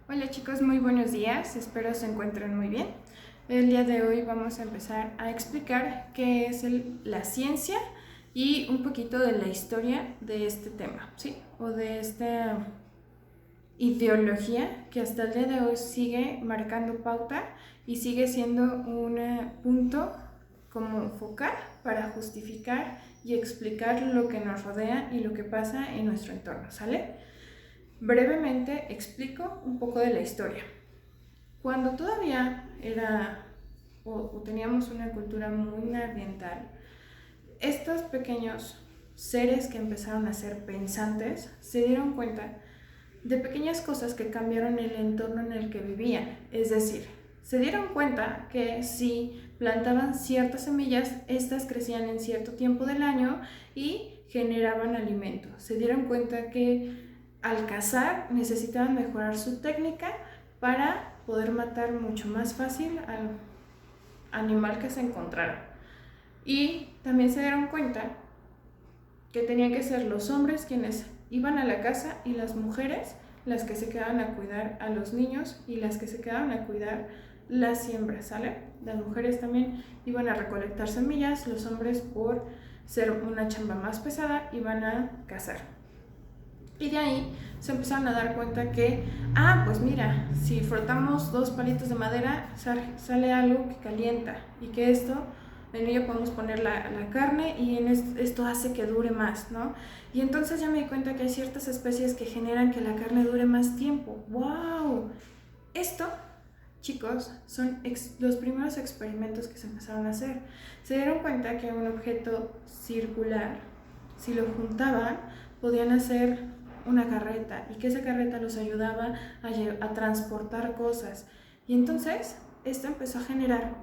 Hola chicos, muy buenos días, espero se encuentren muy bien. El día de hoy vamos a empezar a explicar qué es la ciencia y un poquito de la historia de este tema, ¿sí? O de esta ideología que hasta el día de hoy sigue marcando pauta y sigue siendo un punto como focal para justificar y explicar lo que nos rodea y lo que pasa en nuestro entorno, ¿sale? Brevemente explico un poco de la historia. Cuando todavía era o teníamos una cultura muy ambiental, estos pequeños seres que empezaron a ser pensantes se dieron cuenta de pequeñas cosas que cambiaron el entorno en el que vivían. Es decir, se dieron cuenta que si plantaban ciertas semillas, estas crecían en cierto tiempo del año y generaban alimento. Se dieron cuenta que al cazar necesitaban mejorar su técnica para poder matar mucho más fácil al animal que se encontrara. Y también se dieron cuenta que tenían que ser los hombres quienes iban a la casa y las mujeres las que se quedaban a cuidar a los niños y las que se quedaban a cuidar las siembras, ¿sale? Las mujeres también iban a recolectar semillas, los hombres por ser una chamba más pesada iban a cazar. Y de ahí se empezaron a dar cuenta que, pues mira, si frotamos dos palitos de madera sale algo que calienta y que en ello podemos poner la carne y esto hace que dure más, ¿no? Y entonces ya me di cuenta que hay ciertas especies que generan que la carne dure más tiempo. ¡Wow! Esto, chicos, son los primeros experimentos que se empezaron a hacer. Se dieron cuenta que un objeto circular, si lo juntaban, podían hacer una carreta y que esa carreta los ayudaba a transportar cosas. Y entonces esto empezó a generar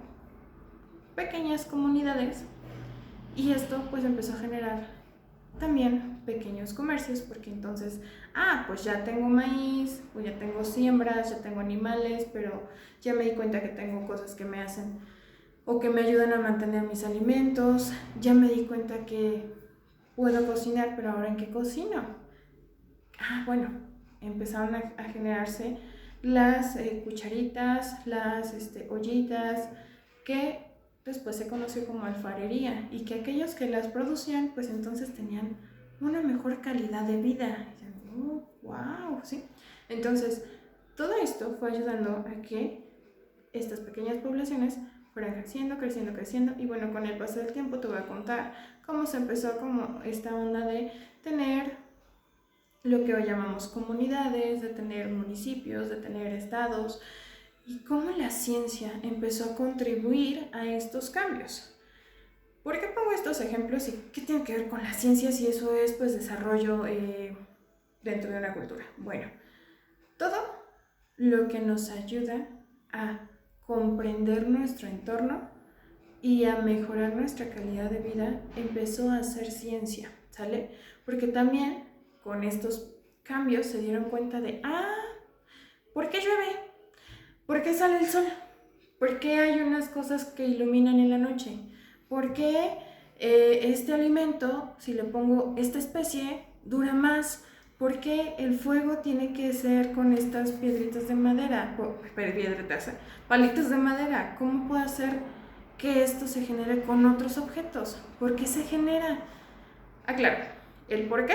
pequeñas comunidades y esto pues empezó a generar también pequeños comercios porque entonces, pues ya tengo maíz, o ya tengo siembras, ya tengo animales, pero ya me di cuenta que tengo cosas que me hacen o que me ayudan a mantener mis alimentos, ya me di cuenta que puedo cocinar, pero ahora ¿en qué cocino? Bueno, empezaron a generarse las cucharitas, las ollitas, que después se conoció como alfarería, y que aquellos que las producían, pues entonces tenían una mejor calidad de vida. Oh, wow, ¿sí? Entonces, todo esto fue ayudando a que estas pequeñas poblaciones fueran creciendo, creciendo, creciendo, y bueno, con el paso del tiempo te voy a contar cómo se empezó como esta onda de tener lo que hoy llamamos comunidades, de tener municipios, de tener estados, y cómo la ciencia empezó a contribuir a estos cambios. ¿Por qué pongo estos ejemplos y qué tiene que ver con la ciencia si eso es pues desarrollo dentro de una cultura? Bueno, todo lo que nos ayuda a comprender nuestro entorno y a mejorar nuestra calidad de vida empezó a ser ciencia, ¿sale? Porque también con estos cambios se dieron cuenta de, ¿por qué llueve? ¿Por qué sale el sol? ¿Por qué hay unas cosas que iluminan en la noche? ¿Por qué este alimento, si le pongo esta especie, dura más? ¿Por qué el fuego tiene que ser con estas piedritas de madera? Palitos de madera. ¿Cómo puedo hacer que esto se genere con otros objetos? ¿Por qué se genera? Claro, el por qué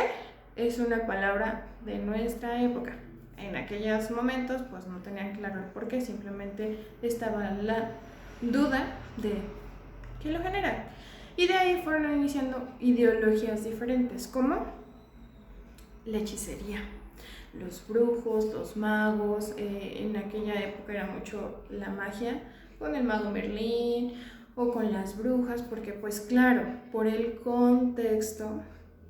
es una palabra de nuestra época. En aquellos momentos pues no tenían claro el por qué, simplemente estaba la duda de qué lo genera. Y de ahí fueron iniciando ideologías diferentes, como la hechicería, los brujos, los magos. En aquella época era mucho la magia, con el mago Merlín o con las brujas, porque pues claro, por el contexto,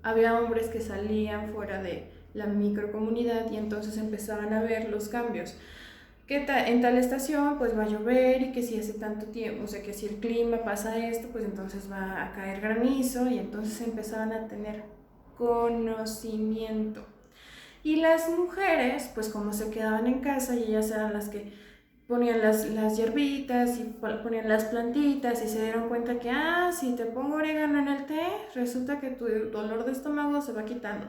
había hombres que salían fuera de la microcomunidad y entonces empezaban a ver los cambios. Que en tal estación pues va a llover, y que si hace tanto tiempo, o sea que si el clima pasa esto, pues entonces va a caer granizo, y entonces empezaban a tener conocimiento. Y las mujeres, pues como se quedaban en casa y ellas eran las que ponían las hierbitas y ponían las plantitas, y se dieron cuenta que, si te pongo orégano en el té, resulta que tu dolor de estómago se va quitando.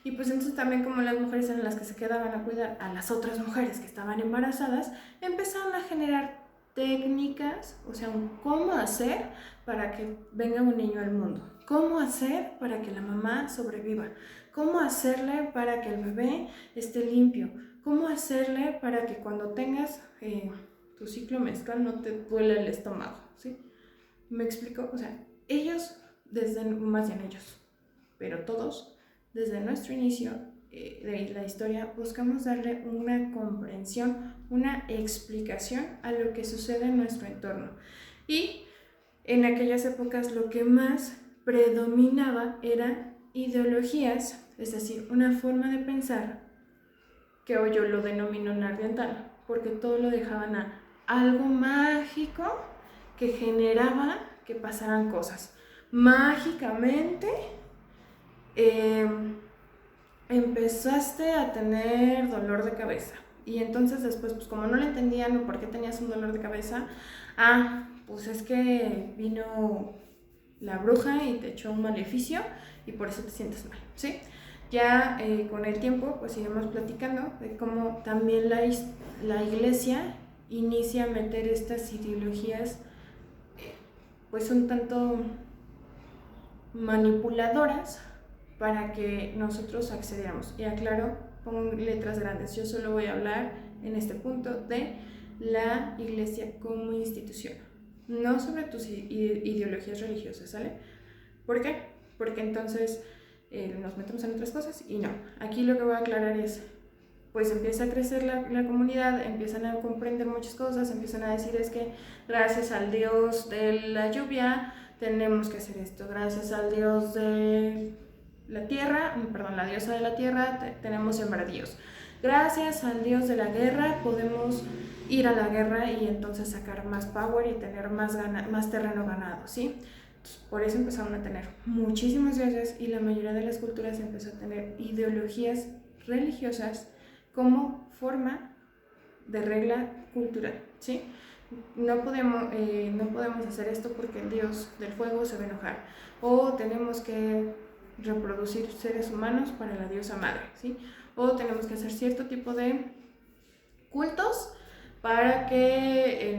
Y pues entonces también como las mujeres eran las que se quedaban a cuidar a las otras mujeres que estaban embarazadas, empezaron a generar técnicas, o sea, un cómo hacer para que venga un niño al mundo, cómo hacer para que la mamá sobreviva, cómo hacerle para que el bebé esté limpio, cómo hacerle para que cuando tengas tu ciclo menstrual no te duele el estómago, ¿sí? ¿Me explico? O sea, más bien ellos, pero todos, desde nuestro inicio de la historia, buscamos darle una comprensión, una explicación a lo que sucede en nuestro entorno. Y en aquellas épocas lo que más predominaba eran ideologías, es decir, una forma de pensar que hoy yo lo denomino nardental, porque todo lo dejaban a algo mágico que generaba que pasaran cosas. Mágicamente empezaste a tener dolor de cabeza. Y entonces después, pues como no le entendían por qué tenías un dolor de cabeza, pues es que vino la bruja y te echó un maleficio y por eso te sientes mal, ¿sí? Ya con el tiempo, pues iremos platicando de cómo también la iglesia inicia a meter estas ideologías, pues un tanto manipuladoras para que nosotros accediéramos. Y aclaro, pongo letras grandes, yo solo voy a hablar en este punto de la iglesia como institución, no sobre tus ideologías religiosas, ¿sale? ¿Por qué? Porque entonces nos metemos en otras cosas y no. Aquí lo que voy a aclarar es, pues empieza a crecer la comunidad, empiezan a comprender muchas cosas, empiezan a decir es que gracias al dios de la lluvia tenemos que hacer esto, gracias al dios de la tierra, perdón, la diosa de la tierra, tenemos sembradíos. Gracias al dios de la guerra podemos ir a la guerra y entonces sacar más power y tener más terreno ganado, ¿sí? Entonces, por eso empezaron a tener muchísimos dioses y la mayoría de las culturas empezó a tener ideologías religiosas como forma de regla cultural, ¿sí? No podemos hacer esto porque el dios del fuego se va a enojar, o tenemos que reproducir seres humanos para la diosa madre, ¿sí? O tenemos que hacer cierto tipo de cultos para que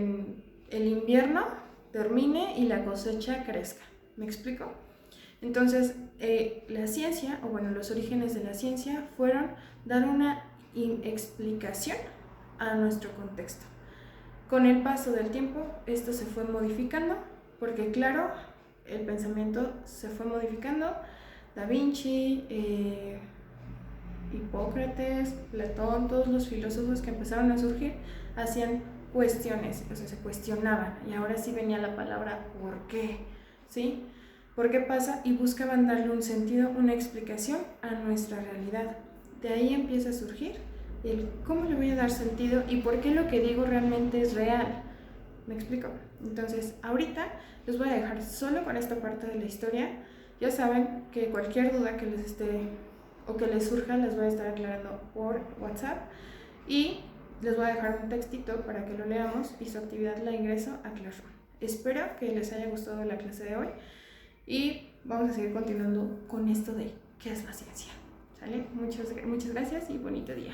el invierno termine y la cosecha crezca. ¿Me explico? Entonces, la ciencia, o bueno, los orígenes de la ciencia fueron dar una explicación a nuestro contexto. Con el paso del tiempo, esto se fue modificando, porque claro, el pensamiento se fue modificando. Da Vinci, Hipócrates, Platón, todos los filósofos que empezaron a surgir hacían cuestiones, o sea, se cuestionaban, y ahora sí venía la palabra ¿por qué? ¿Sí? ¿Por qué pasa? Y buscaban darle un sentido, una explicación a nuestra realidad. De ahí empieza a surgir el cómo le voy a dar sentido y por qué lo que digo realmente es real. ¿Me explico? Entonces, ahorita les voy a dejar solo con esta parte de la historia. Ya saben que cualquier duda que les esté o que les surja, les voy a estar aclarando por WhatsApp y les voy a dejar un textito para que lo leamos y su actividad la ingreso a Classroom. Espero que les haya gustado la clase de hoy y vamos a seguir continuando con esto de qué es la ciencia. ¿Sale? Muchas gracias y bonito día.